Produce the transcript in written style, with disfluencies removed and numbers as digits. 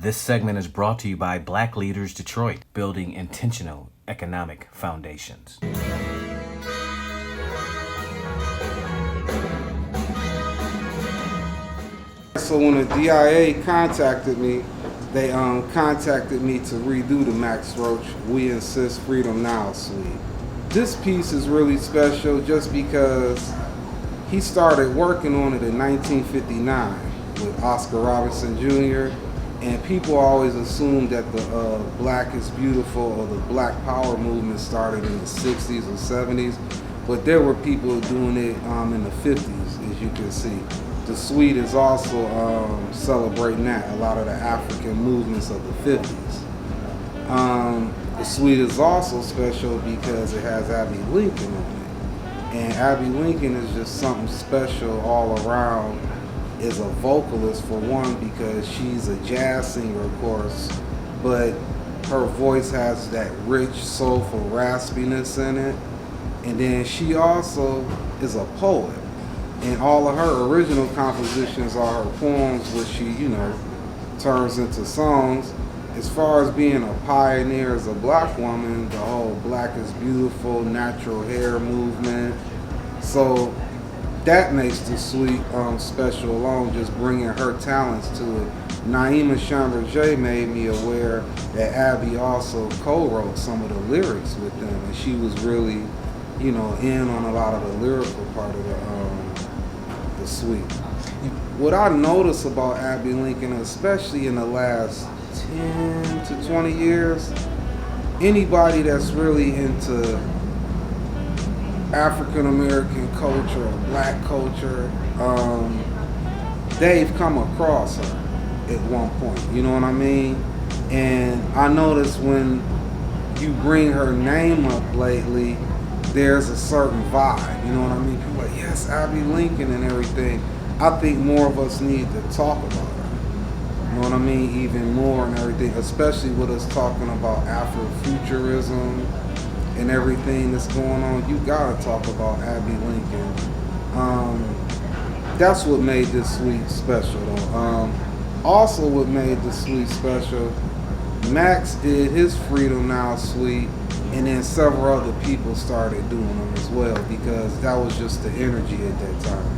This segment is brought to you by Black Leaders Detroit, building intentional economic foundations. So when the DIA contacted me, they contacted me to redo the Max Roach We Insist Freedom Now suite. This piece is really special just because he started working on it in 1959 with Oscar Robinson Jr. And people always assume that the Black is Beautiful or the Black Power movement started in the 60s or 70s, but there were people doing it in the 50s, as you can see. The suite is also celebrating that, a lot of the African movements of the 50s. The suite is also special because it has Abby Lincoln on it. And Abby Lincoln is just something special all around. Is a vocalist for one because she's a jazz singer, of course, but her voice has that rich, soulful raspiness in it. And then she also is a poet. And all of her original compositions are her poems, which she, turns into songs. As far as being a pioneer as a Black woman, the whole Black is Beautiful, natural hair movement. So that makes the suite special alone, just bringing her talents to it. Naima Chamberlain made me aware that Abby also co-wrote some of the lyrics with them, and she was really, in on a lot of the lyrical part of the suite. What I notice about Abby Lincoln, especially in the last 10 to 20 years, anybody that's really into African American culture or Black culture, they've come across her at one point, you know what I mean? And I notice when you bring her name up lately, there's a certain vibe, you know what I mean? People are like, yes, Abby Lincoln and everything. I think more of us need to talk about her, you know what I mean? Even more and everything, especially with us talking about Afrofuturism and everything that's going on. You gotta talk about Abby Lincoln. That's what made this suite special though. Also what made the suite special, Max did his Freedom Now suite, and then several other people started doing them as well because that was just the energy at that time.